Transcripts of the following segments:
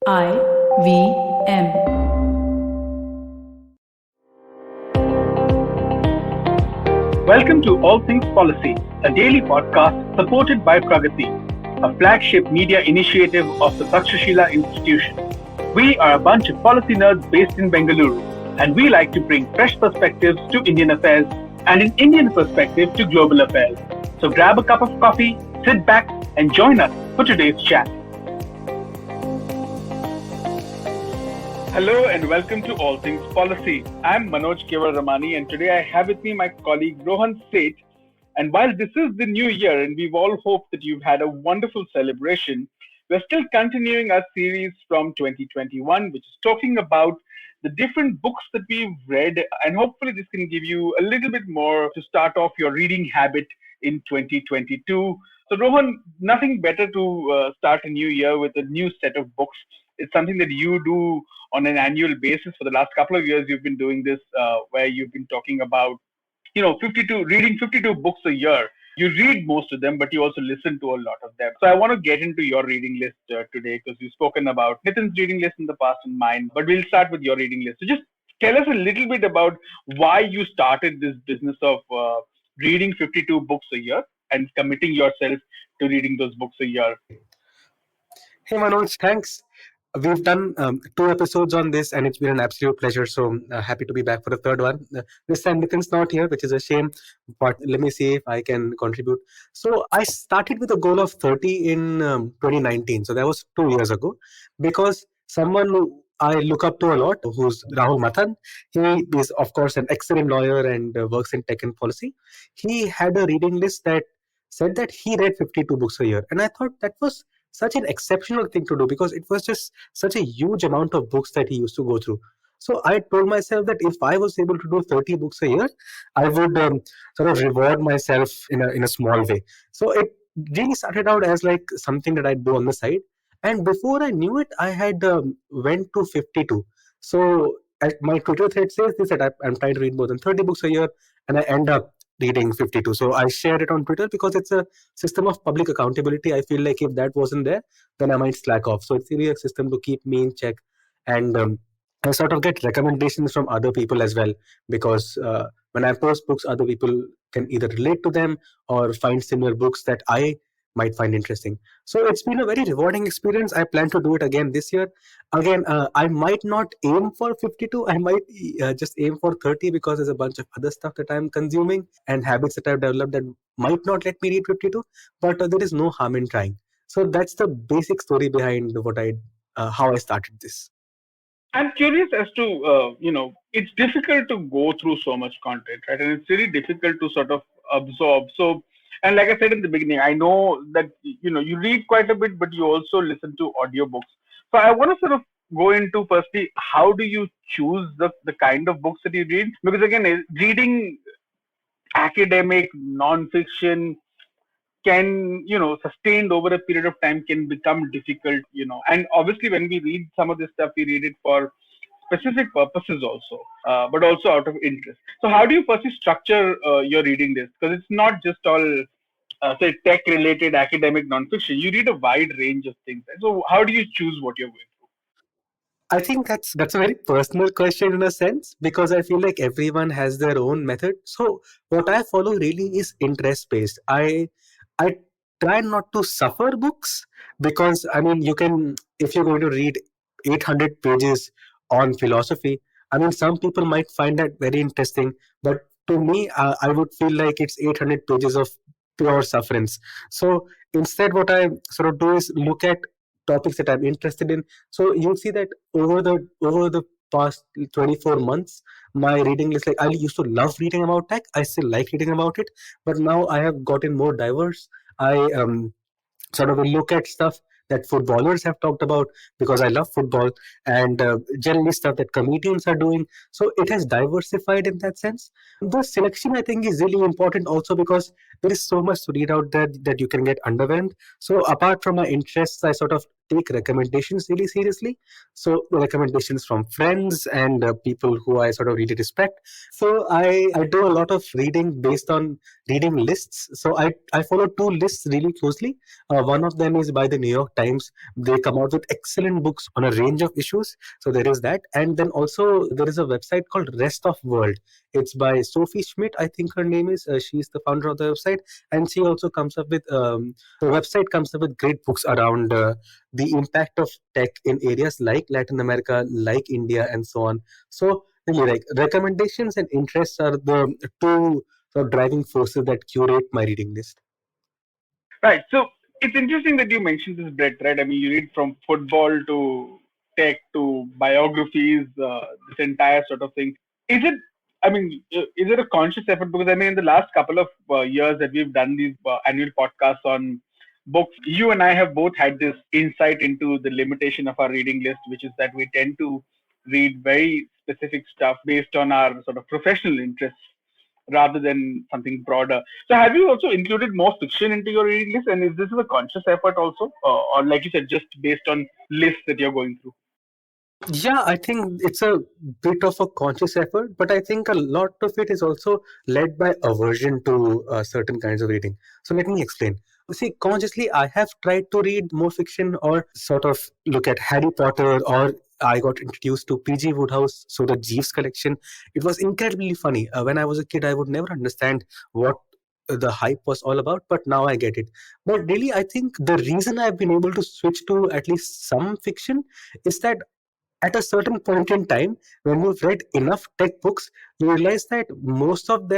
IVM. Welcome to All Things Policy, a daily podcast supported by Pragati, a flagship media initiative of the Takshashila institution. We are a bunch of policy nerds based in Bengaluru, and we like to bring fresh perspectives to Indian affairs and an Indian perspective to global affairs. So grab a cup of coffee, sit back, and join us for today's chat. Hello and welcome to All Things Policy. I'm Manoj Kewalramani, and today I have with me my colleague Rohan Seth. And while this is the new year and we've all hoped that you've had a wonderful celebration, we're still continuing our series from 2021, which is talking about the different books that we've read. And hopefully this can give you a little bit more to start off your reading habit in 2022. So Rohan, nothing better to start a new year with a new set of books. It's something that you do on an annual basis. For the last couple of years, you've been doing this, where you've been talking about, 52 books a year. You read most of them, but you also listen to a lot of them. So I want to get into your reading list today, because you've spoken about Nitin's reading list in the past and mine, but we'll start with your reading list. So just tell us a little bit about why you started this business of reading 52 books a year and committing yourself to reading those books a year. Hey Manoj, thanks. We've done 2 episodes on this, and it's been an absolute pleasure. So happy to be back for the third one. This time Nitin's not here, which is a shame, but let me see if I can contribute. So I started with a goal of 30 in 2019. So that was 2 years ago, because someone who I look up to a lot, who's Rahul Mathan. He is, of course, an excellent lawyer and works in tech and policy. He had a reading list that said that he read 52 books a year. And I thought that was such an exceptional thing to do, because it was just such a huge amount of books that he used to go through. So I told myself that if I was able to do 30 books a year, I would sort of reward myself in a small way. So it really started out as like something that I'd do on the side. And before I knew it, I had went to 52. So my Twitter thread says this, that I'm trying to read more than 30 books a year, and I end up reading 52. So I share it on Twitter because it's a system of public accountability. I feel like if that wasn't there, then I might slack off. So it's really a system to keep me in check. And I sort of get recommendations from other people as well, because when I post books, other people can either relate to them or find similar books that I might find interesting. So it's been a very rewarding experience. I plan to do it again this year. Again, I might not aim for 52. I might just aim for 30, because there's a bunch of other stuff that I'm consuming and habits that I've developed that might not let me read 52, but there is no harm in trying. So that's the basic story behind how I started this. I'm curious as to, it's difficult to go through so much content, right? And it's really difficult to sort of absorb. So, and like I said in the beginning, I know that, you read quite a bit, but you also listen to audiobooks. So I want to sort of go into firstly, how do you choose the kind of books that you read? Because again, reading academic, non-fiction, can sustained over a period of time can become difficult, and obviously when we read some of this stuff, we read it for specific purposes also, but also out of interest. So how do you firstly structure your reading list? Because it's not just all say tech related academic nonfiction. You read a wide range of things. So how do you choose what you're going through? I think that's a very personal question in a sense, because I feel like everyone has their own method. So what I follow really is interest based. I try not to suffer books, because I mean, you can, if you're going to read 800 pages on philosophy, I mean, some people might find that very interesting, but to me, I would feel like it's 800 pages of pure sufferance. So instead, what I sort of do is look at topics that I'm interested in. So you'll see that over the past 24 months, my reading is like, I used to love reading about tech. I still like reading about it, but now I have gotten more diverse. I sort of look at stuff that footballers have talked about, because I love football, and generally stuff that comedians are doing. So it has diversified in that sense. The selection, I think, is really important also, because there is so much to read out there that you can get underwhelmed. So apart from my interests, I sort of take recommendations really seriously. So recommendations from friends and people who I sort of really respect. So I do a lot of reading based on reading lists. So I follow two lists really closely. One of them is by the New York Times. They come out with excellent books on a range of issues. So there is that. And then also there is a website called Rest of World. It's by Sophie Schmidt, I think her name is. She's the founder of the website. And she also comes up with, the website comes up with great books around the impact of tech in areas like Latin America, like India, and so on. So really, like recommendations and interests are the two sort of driving forces that curate my reading list. Right. So it's interesting that you mentioned this breadth, right? I mean, you read from football to tech to biographies, this entire sort of thing. Is it? I mean, is it a conscious effort? Because I mean, in the last couple of years that we've done these annual podcasts on books, you and I have both had this insight into the limitation of our reading list, which is that we tend to read very specific stuff based on our sort of professional interests rather than something broader. So, have you also included more fiction into your reading list? And is this a conscious effort also, or like you said, just based on lists that you're going through? Yeah, I think it's a bit of a conscious effort, but I think a lot of it is also led by aversion to certain kinds of reading. So let me explain. See, consciously, I have tried to read more fiction or sort of look at Harry Potter, or I got introduced to P.G. Woodhouse, so the Jeeves collection. It was incredibly funny. When I was a kid, I would never understand what the hype was all about, but now I get it. But really, I think the reason I've been able to switch to at least some fiction is that at a certain point in time, when you've read enough tech books, you realize that most of the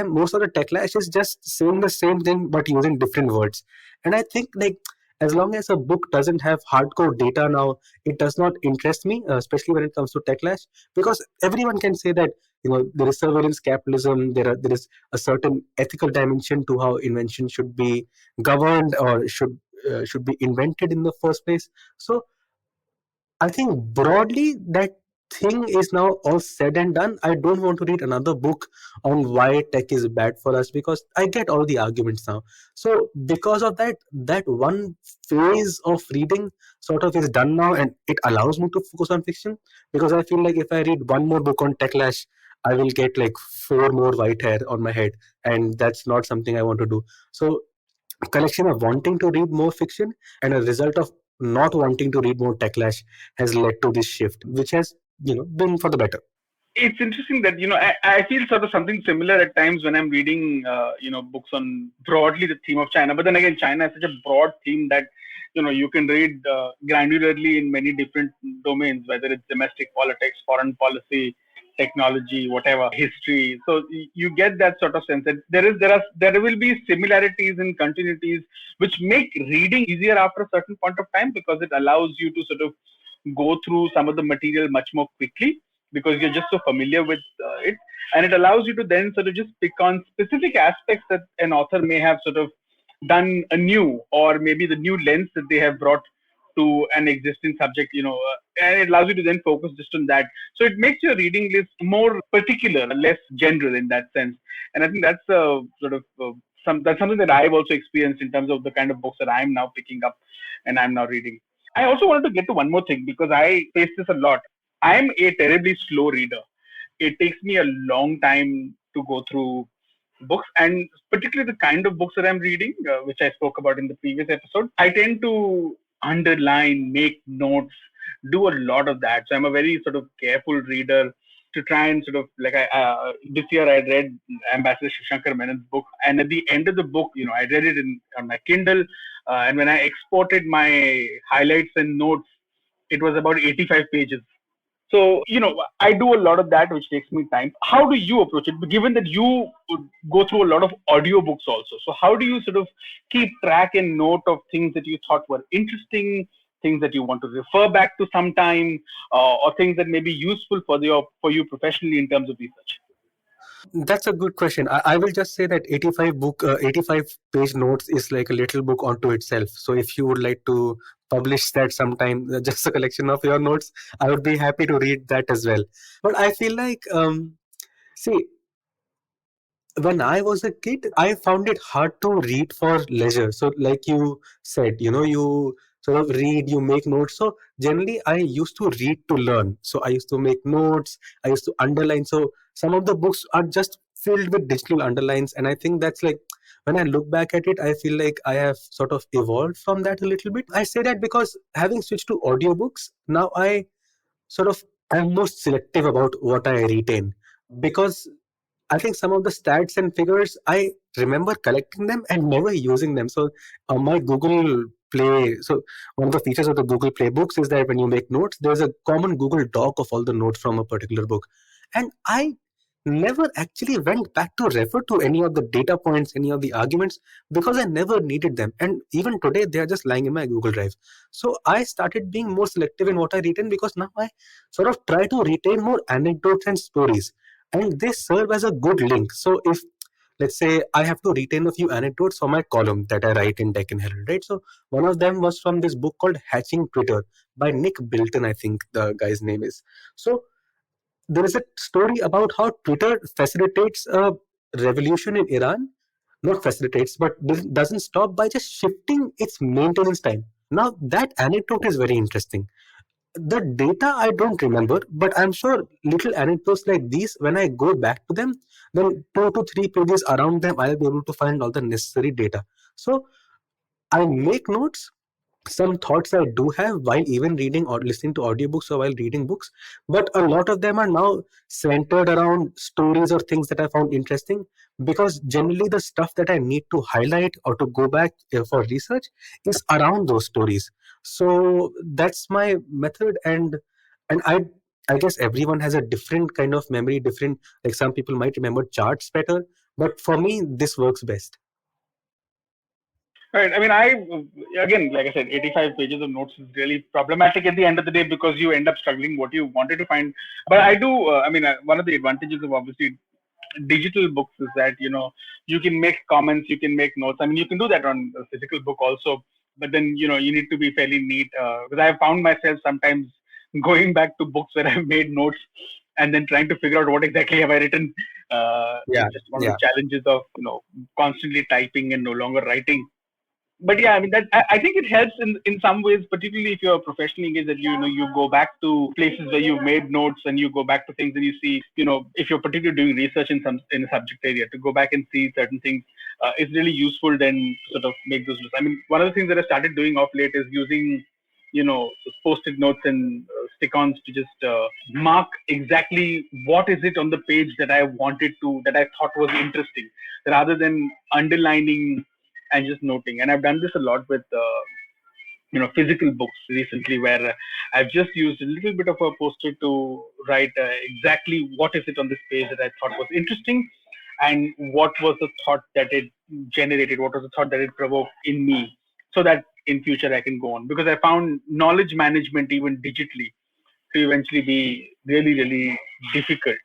techlash is just saying the same thing but using different words. And I think, like, as long as a book doesn't have hardcore data now, it does not interest me, especially when it comes to techlash, because everyone can say that, there is surveillance capitalism, there is a certain ethical dimension to how invention should be governed, or should be invented in the first place. So I think broadly that thing is now all said and done. I don't want to read another book on why tech is bad for us, because I get all the arguments now. So because of that, that one phase of reading sort of is done now, and it allows me to focus on fiction, because I feel like if I read one more book on techlash, I will get like four more white hair on my head, and that's not something I want to do. So collection of wanting to read more fiction and a result of not wanting to read more techlash has led to this shift, which has been for the better. It's interesting that I feel sort of something similar at times when I'm reading books on broadly the theme of China. But then again, China is such a broad theme that you can read granularly in many different domains, whether it's domestic politics, foreign policy, technology, whatever, history. So you get that sort of sense that there will be similarities and continuities which make reading easier after a certain point of time, because it allows you to sort of go through some of the material much more quickly because you're just so familiar with it, and it allows you to then sort of just pick on specific aspects that an author may have sort of done anew, or maybe the new lens that they have brought to an existing subject, and it allows you to then focus just on that. So it makes your reading list more particular, less general in that sense. And I think that's sort of that's something that I've also experienced in terms of the kind of books that I'm now picking up and I'm now reading. I also wanted to get to one more thing because I face this a lot. I'm a terribly slow reader. It takes me a long time to go through books, and particularly the kind of books that I'm reading, which I spoke about in the previous episode. I tend to underline, make notes, do a lot of that. So I'm a very sort of careful reader to try and sort of like this year I read Ambassador Shankar Menon's book, and at the end of the book, I read it on my Kindle, and when I exported my highlights and notes, it was about 85 pages. So, I do a lot of that, which takes me time. How do you approach it? Given that you go through a lot of audiobooks also. So, how do you sort of keep track and note of things that you thought were interesting, things that you want to refer back to sometime, or things that may be useful for you professionally in terms of research? That's a good question. I will just say that 85 page notes is like a little book onto itself. So if you would like to publish that sometime, just a collection of your notes, I would be happy to read that as well. But I feel like, see, when I was a kid, I found it hard to read for leisure. So, like you said, you sort of read, you make notes. So generally I used to read to learn, so I used to make notes, I used to underline. So some of the books are just filled with digital underlines, and I think that's like, when I look back at it, I feel like I have sort of evolved from that a little bit. I say that because having switched to audiobooks, now I sort of am most selective about what I retain, because I think some of the stats and figures, I remember collecting them and never using them. So my Google Play, so one of the features of the Google Play books is that when you make notes, there's a common Google Doc of all the notes from a particular book. And I never actually went back to refer to any of the data points, any of the arguments, because I never needed them. And even today, they are just lying in my Google Drive. So I started being more selective in what I retain, because now I sort of try to retain more anecdotes and stories, and they serve as a good link. So if, let's say, I have to retain a few anecdotes for my column that I write in Deccan Herald, right? So one of them was from this book called Hatching Twitter by Nick Bilton, I think the guy's name is. So there is a story about how Twitter facilitates a revolution in Iran. Not facilitates, but doesn't stop by just shifting its maintenance time. Now, that anecdote is very interesting. The data I don't remember, but I'm sure little anecdotes like these, when I go back to them, then 2 to 3 pages around them, I'll be able to find all the necessary data. So I make notes, some thoughts I do have while even reading or listening to audiobooks or while reading books, but a lot of them are now centered around stories or things that I found interesting, because generally the stuff that I need to highlight or to go back for research is around those stories. So that's my method, and I guess everyone has a different kind of memory, different, like some people might remember charts better, but for me this works best. Right. I mean, again, like I said, 85 pages of notes is really problematic at the end of the day because you end up struggling what you wanted to find. But I do, I mean, one of the advantages of obviously digital books is that, you can make comments, you can make notes. I mean, you can do that on a physical book also, but then, you need to be fairly neat. Because I have found myself sometimes going back to books where I've made notes and then trying to figure out what exactly have I written. Yeah, It's just one of the yeah. challenges of, constantly typing and no longer writing. But yeah, I mean that I think it helps in some ways, particularly if you're professionally engaged, that you go back to places where you've made notes and you go back to things and you see, if you're particularly doing research in a subject area, to go back and see certain things is really useful. Then to sort of make those notes. I mean, one of the things that I started doing off late is using post-it notes and stick-ons to just mark exactly what is it on the page that I thought was interesting, rather than underlining and just noting. And I've done this a lot with physical books recently, where I've just used a little bit of a poster to write exactly what is it on this page that I thought was interesting, and what was the thought that it generated, what was the thought that it provoked in me, so that in future I can go on. Because I found knowledge management even digitally to eventually be really, really difficult,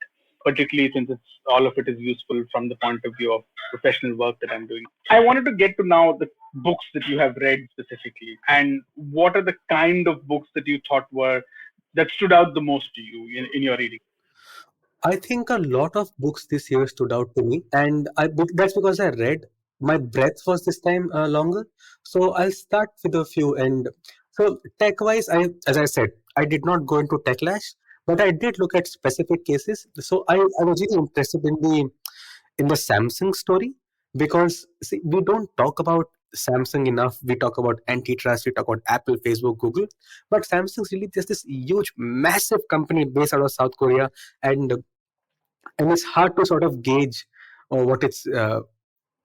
particularly since all of it is useful from the point of view of professional work that I'm doing. I wanted to get to now the books that you have read specifically, and what are the kind of books that you thought that stood out the most to you in your reading? I think a lot of books this year stood out to me, and that's because I read. My breadth was this time longer, so I'll start with a few. And so, tech-wise, as I said, I did not go into techlash, but I did look at specific cases. So I was really interested in the Samsung story, because see, we don't talk about Samsung enough. We talk about antitrust, we talk about Apple, Facebook, Google, but Samsung's really just this huge, massive company based out of South Korea, and it's hard to sort of gauge uh, what it's uh,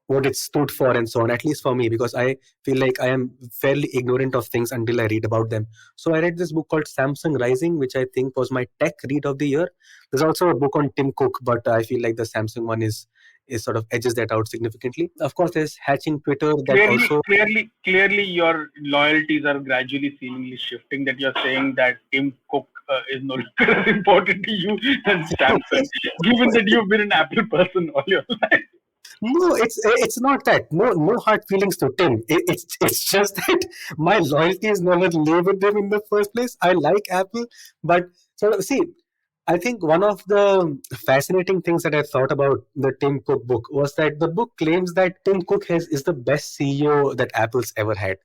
what it stood for and so on, at least for me, because I feel like I am fairly ignorant of things until I read about them. So I read this book called Samsung Rising, which I think was my tech read of the year. There's also a book on Tim Cook, but I feel like the Samsung one is sort of edges that out significantly. Of course, there's Hatching Twitter that Clearly, also. clearly, your loyalties are gradually, seemingly shifting. That you're saying that Tim Cook is no longer as important to you than Samsung, given that you've been an Apple person all your life. No, it's not that. No hard feelings to Tim. It's just that my loyalty is never lay with them in the first place. I like Apple, but sort of see. I think one of the fascinating things that I thought about the Tim Cook book was that the book claims that Tim Cook is the best CEO that Apple's ever had.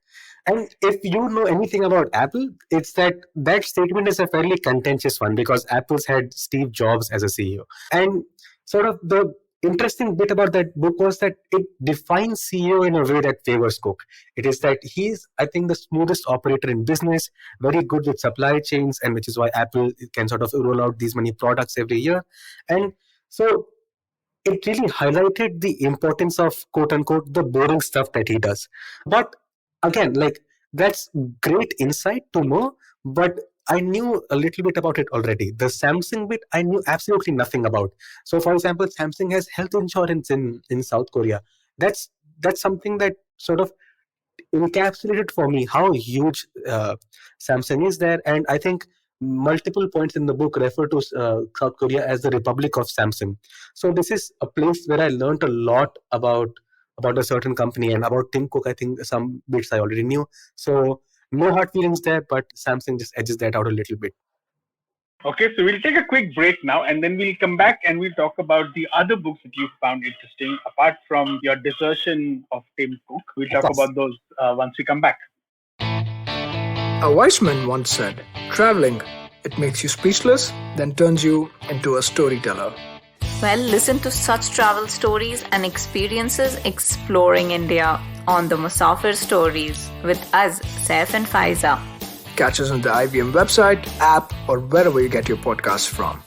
And if you know anything about Apple, it's that that statement is a fairly contentious one because Apple's had Steve Jobs as a CEO. And sort of the interesting bit about that book was that it defines CEO in a way that favors Cook. It is that he's, I think, the smoothest operator in business, very good with supply chains, and which is why Apple can sort of roll out these many products every year. And so it really highlighted the importance of quote unquote the boring stuff that he does. But again, like that's great insight to know, but I knew a little bit about it already. The Samsung bit I knew absolutely nothing about. So for example, Samsung has health insurance in South Korea. That's something that sort of encapsulated for me how huge Samsung is there. And I think multiple points in the book refer to South Korea as the Republic of Samsung. So this is a place where I learned a lot about a certain company and about Tim Cook. I think some bits I already knew. So no hard feelings there, but Samsung just edges that out a little bit. Okay, so we'll take a quick break now and then we'll come back and we'll talk about the other books that you found interesting apart from your desertion of Tim Cook. We'll Of talk course. about those once we come back. A wise man once said, traveling, it makes you speechless, then turns you into a storyteller. Well, listen to such travel stories and experiences exploring India on the Musafir Stories with us, Saif and Faiza. Catch us on the IVM website, app, or wherever you get your podcasts from.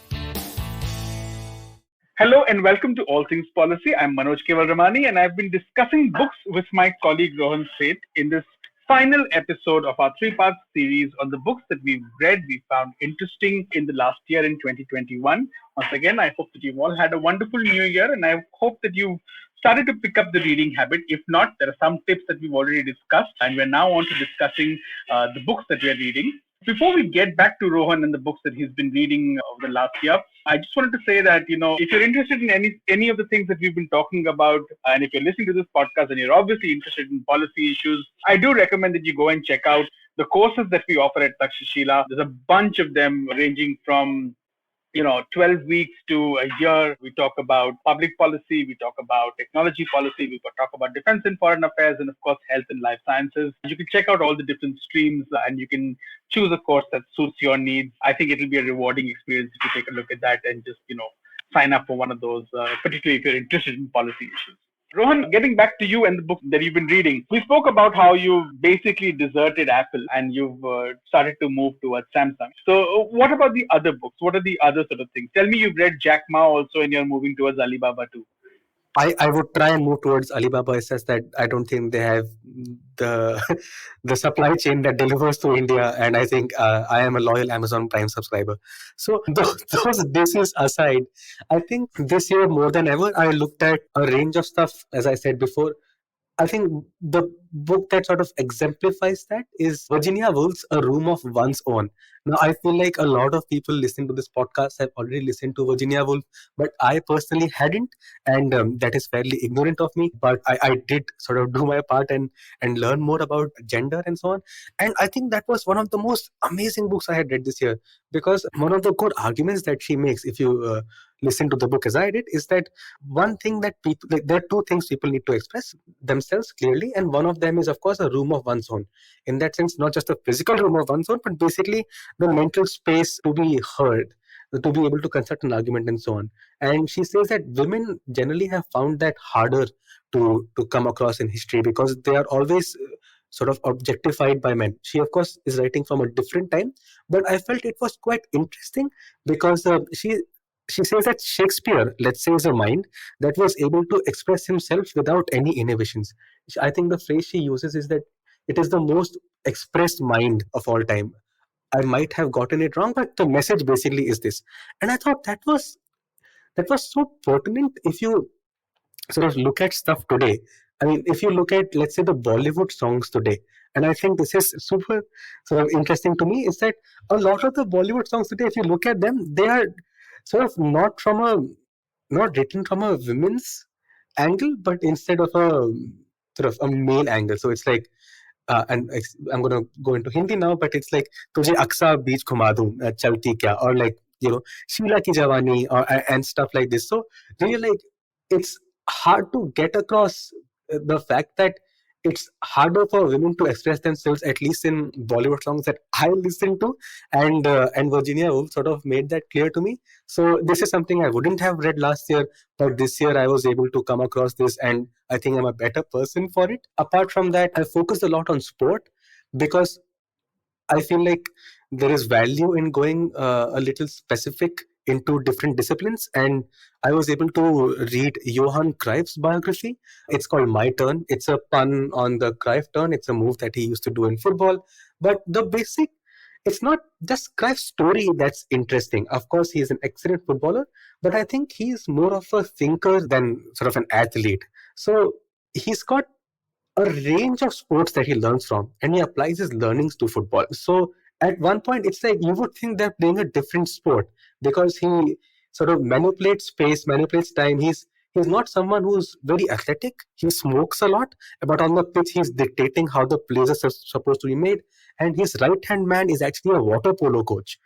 Hello and welcome to All Things Policy. I'm Manoj Kewalramani and I've been discussing books with my colleague Rohan Seth in this final episode of our three-part series on the books that we've read, we found interesting in the last year in 2021. Once again, I hope that you've all had a wonderful new year and I hope that you've started to pick up the reading habit. If not, there are some tips that we've already discussed and we're now on to discussing the books that we're reading. Before we get back to Rohan and the books that he's been reading over the last year, I just wanted to say that, if you're interested in any of the things that we've been talking about, and if you're listening to this podcast and you're obviously interested in policy issues, I do recommend that you go and check out the courses that we offer at Takshashila. There's a bunch of them ranging from 12 weeks to a year. We talk about public policy, we talk about technology policy, we talk about defense and foreign affairs, and of course, health and life sciences. You can check out all the different streams and you can choose a course that suits your needs. I think it'll be a rewarding experience if you take a look at that and just, sign up for one of those, particularly if you're interested in policy issues. Rohan, getting back to you and the book that you've been reading, we spoke about how you basically deserted Apple and you've started to move towards Samsung. So, what about the other books? What are the other sort of things? Tell me you've read Jack Ma also and you're moving towards Alibaba too. I would try and move towards Alibaba. It's just that I don't think they have the the supply chain that delivers to India, and I think I am a loyal Amazon Prime subscriber. So those bases aside, I think this year more than ever, I looked at a range of stuff. As I said before, I think the book that sort of exemplifies that is Virginia Woolf's A Room of One's Own. Now, I feel like a lot of people listening to this podcast have already listened to Virginia Woolf, but I personally hadn't, and that is fairly ignorant of me. But I did sort of do my part and learn more about gender and so on. And I think that was one of the most amazing books I had read this year because one of the good arguments that she makes, if you listen to the book as I did, is that one thing that people like, there are two things people need to express themselves clearly, and one of them is of course a room of one's own. In that sense, not just a physical room of one's own, but basically the mental space to be heard, to be able to construct an argument and so on. And she says that women generally have found that harder to come across in history because they are always sort of objectified by men. She of course is writing from a different time, but I felt it was quite interesting because she says that Shakespeare, let's say, is a mind that was able to express himself without any inhibitions. I think the phrase she uses is that it is the most expressed mind of all time. I might have gotten it wrong, but the message basically is this. And I thought that was so pertinent if you sort of look at stuff today. I mean, if you look at, let's say, the Bollywood songs today, and I think this is super sort of interesting to me, is that a lot of the Bollywood songs today, if you look at them, they are sort of not written from a women's angle, but instead of a sort of a male angle. So it's like and I'm going to go into Hindi now, but it's like "Tujhe aksa beach khuma दूं chalti kya," or like "Sheila ki jawani," or and stuff like this. So really, like, it's hard to get across the fact that it's harder for women to express themselves, at least in Bollywood songs that I listen to, and Virginia Woolf sort of made that clear to me. So this is something I wouldn't have read last year, but this year I was able to come across this, and I think I'm a better person for it. Apart from that, I focused a lot on sport because I feel like there is value in going a little specific into different disciplines. And I was able to read Johan Cruyff's biography. It's called My Turn. It's a pun on the Cruyff turn. It's a move that he used to do in football. But the basic, it's not just Cruyff's story that's interesting. Of course, he is an excellent footballer, but I think he's more of a thinker than sort of an athlete. So he's got a range of sports that he learns from, and he applies his learnings to football. So at one point it's like you would think they're playing a different sport because he sort of manipulates space, manipulates time. He's not someone who's very athletic. He smokes a lot, but on the pitch he's dictating how the plays are supposed to be made. And his right hand man is actually a water polo coach.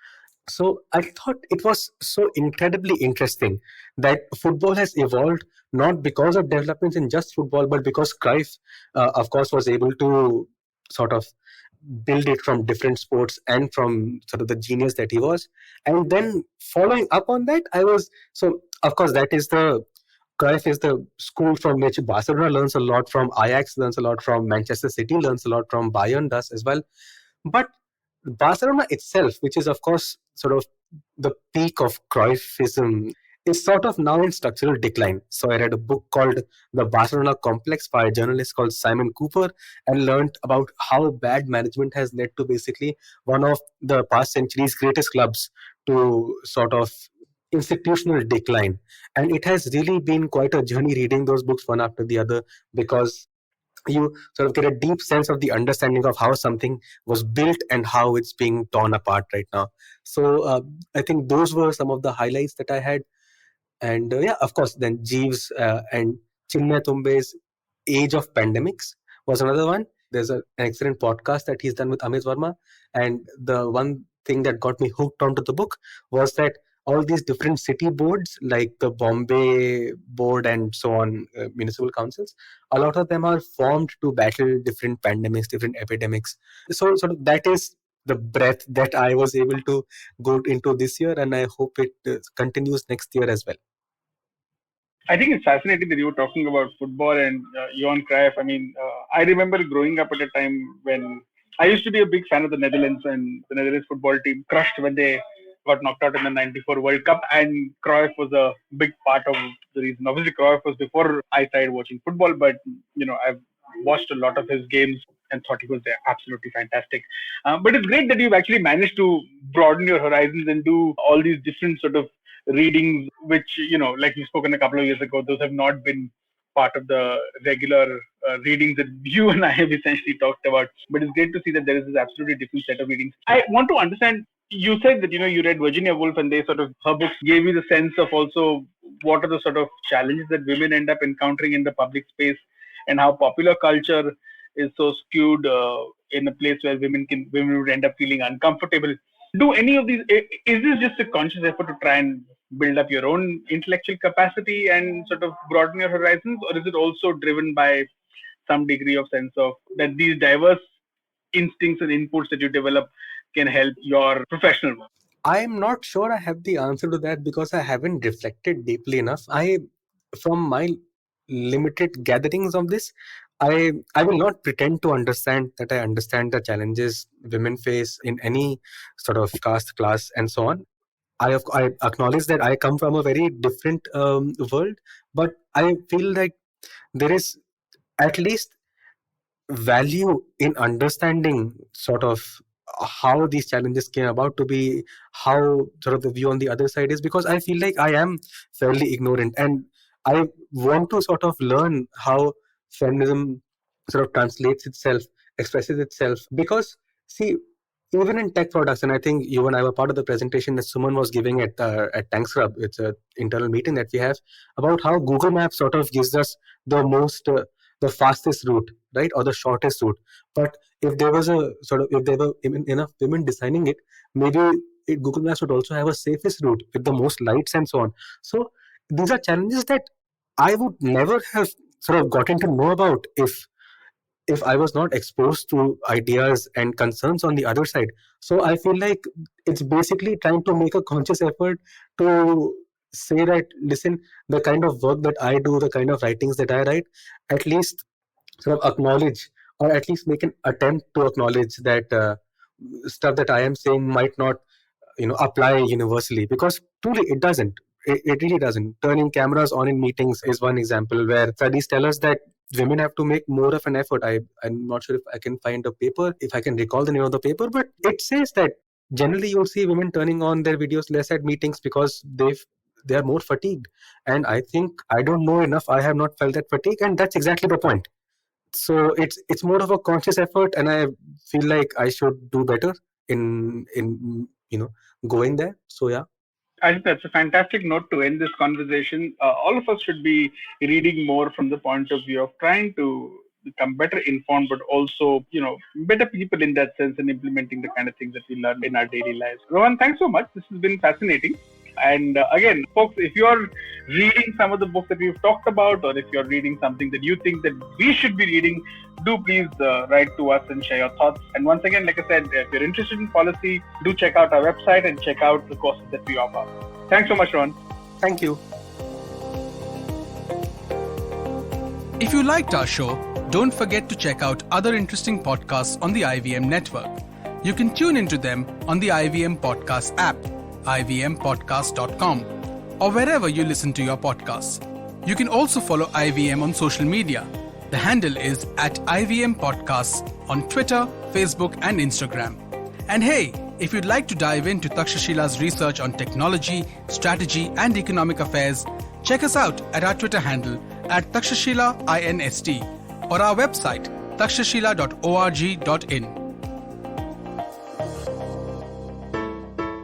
So I thought it was so incredibly interesting that football has evolved not because of developments in just football, but because Cruyff, of course, was able to sort of build it from different sports and from sort of the genius that he was. And then following up on that, of course, that is the Cruyff is the school from which Barcelona learns a lot from, Ajax learns a lot from, Manchester City learns a lot from, Bayern does as well. But Barcelona itself, which is of course sort of the peak of Cruyffism, is sort of now in structural decline. So I read a book called The Barcelona Complex by a journalist called Simon Cooper and learned about how bad management has led to basically one of the past century's greatest clubs to sort of institutional decline. And it has really been quite a journey reading those books one after the other because you sort of get a deep sense of the understanding of how something was built and how it's being torn apart right now. So I think those were some of the highlights that I had. And yeah, of course, then Jeeves and Chinmay Tumbe's Age of Pandemics was another one. There's an excellent podcast that he's done with Amit Verma. And the one thing that got me hooked onto the book was that all these different city boards, like the Bombay board and so on, municipal councils, a lot of them are formed to battle different pandemics, different epidemics. So, sort of that is the breadth that I was able to go into this year, and I hope it continues next year as well. I think it's fascinating that you were talking about football and Johan Cruyff. I mean, I remember growing up at a time when I used to be a big fan of the Netherlands, and the Netherlands football team crushed when they got knocked out in the '94 World Cup. And Cruyff was a big part of the reason. Obviously, Cruyff was before I started watching football, but I've watched a lot of his games and thought he was absolutely fantastic. But it's great that you've actually managed to broaden your horizons and do all these different sort of readings, which, like we've spoken a couple of years ago, those have not been part of the regular readings that you and I have essentially talked about. But it's great to see that there is this absolutely different set of readings. I want to understand, you said that, you read Virginia Woolf and they sort of, her books gave you the sense of also what are the sort of challenges that women end up encountering in the public space and how popular culture is so skewed in a place where women would end up feeling uncomfortable. Do any of these, is this just a conscious effort to try and build up your own intellectual capacity and sort of broaden your horizons, or is it also driven by some degree of sense of that these diverse instincts and inputs that you develop can help your professional work? I'm not sure I have the answer to that because I haven't reflected deeply enough. From my limited gatherings of this, I will not pretend to understand that I understand the challenges women face in any sort of caste, class, and so on. I acknowledge that I come from a very different world, but I feel like there is at least value in understanding sort of how these challenges came about to be, how sort of the view on the other side is, because I feel like I am fairly ignorant and I want to sort of learn how feminism sort of translates itself, expresses itself. Because see, even in tech products, and I think you and I were part of the presentation that Suman was giving at Tank Scrub. It's an internal meeting that we have about how Google Maps sort of gives us the fastest route, right, or the shortest route. But if there was if there were enough women designing it, maybe Google Maps would also have a safest route with the most lights and so on. So these are challenges that I would never have sort of gotten to know about if if I was not exposed to ideas and concerns on the other side. So I feel like it's basically trying to make a conscious effort to say that, listen, the kind of work that I do, the kind of writings that I write, at least sort of acknowledge, or at least make an attempt to acknowledge that stuff that I am saying might not apply universally, because truly it doesn't. It really doesn't. Turning cameras on in meetings is one example where studies tell us that women have to make more of an effort. I'm not sure if I can find a paper, if I can recall the name of the paper, but it says that generally you'll see women turning on their videos less at meetings because they are more fatigued. And I think I don't know enough. I have not felt that fatigue, and that's exactly the point. So it's more of a conscious effort, and I feel like I should do better in going there. So yeah. I think that's a fantastic note to end this conversation. All of us should be reading more from the point of view of trying to become better informed, but also, better people in that sense, and implementing the kind of things that we learn in our daily lives. Rohan, thanks so much. This has been fascinating. And again, folks, if you're reading some of the books that we've talked about, or if you're reading something that you think that we should be reading, do please write to us and share your thoughts. And once again, like I said, if you're interested in policy, do check out our website and check out the courses that we offer. Thanks so much, Ron. Thank you. If you liked our show, don't forget to check out other interesting podcasts on the IVM network. You can tune into them on the IVM Podcast app, ivmpodcast.com, or wherever you listen to your podcasts. You can also follow IVM on social media. The handle is @IVM Podcasts on Twitter, Facebook, and Instagram. And hey, if you'd like to dive into Takshashila's research on technology, strategy, and economic affairs, check us out at our Twitter handle @TakshashilaINST or our website takshashila.org.in.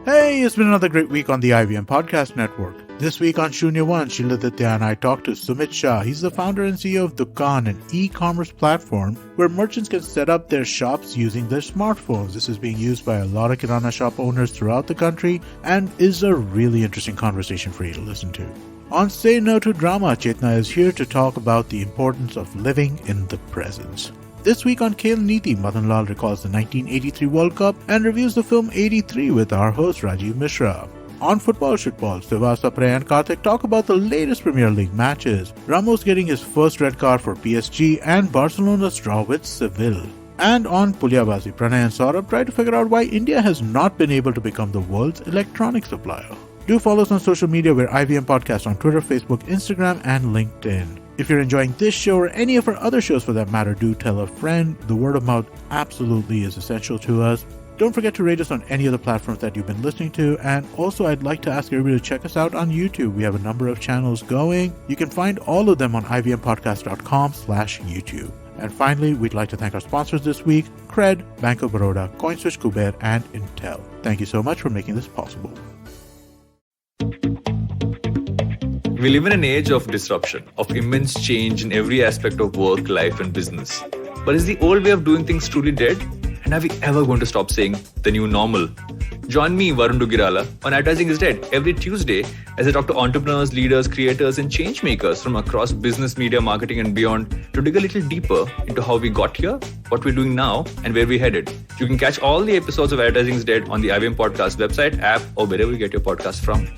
Hey, it's been another great week on the IVM Podcast Network. This week on Shunya One, Shiladitya and I talked to Sumit Shah. He's the founder and CEO of Dukaan, an e-commerce platform where merchants can set up their shops using their smartphones. This is being used by a lot of Kirana shop owners throughout the country and is a really interesting conversation for you to listen to. On Say No to Drama, Chetna is here to talk about the importance of living in the present. This week on Khel Niti, Madan Lal recalls the 1983 World Cup and reviews the film 83 with our host Rajiv Mishra. On Football Shitball, Sivasa, Prey and Karthik talk about the latest Premier League matches, Ramos getting his first red card for PSG and Barcelona's draw with Seville. And on Pulyabazi, Pranay and Saurabh try to figure out why India has not been able to become the world's electronic supplier. Do follow us on social media. We're IVM Podcast on Twitter, Facebook, Instagram, and LinkedIn. If you're enjoying this show or any of our other shows for that matter, do tell a friend. The word of mouth absolutely is essential to us. Don't forget to rate us on any of the platforms that you've been listening to. And also, I'd like to ask everybody to check us out on YouTube. We have a number of channels going. You can find all of them on ivmpodcast.com/YouTube. And finally, we'd like to thank our sponsors this week, Cred, Bank of Baroda, CoinSwitch, Kuber, and Intel. Thank you so much for making this possible. We live in an age of disruption, of immense change in every aspect of work, life, and business. But is the old way of doing things truly dead? And are we ever going to stop saying the new normal? Join me, Varun Dugirala, on Advertising is Dead every Tuesday as I talk to entrepreneurs, leaders, creators, and change makers from across business, media, marketing, and beyond to dig a little deeper into how we got here, what we're doing now, and where we're headed. You can catch all the episodes of Advertising is Dead on the IVM Podcast website, app, or wherever you get your podcast from.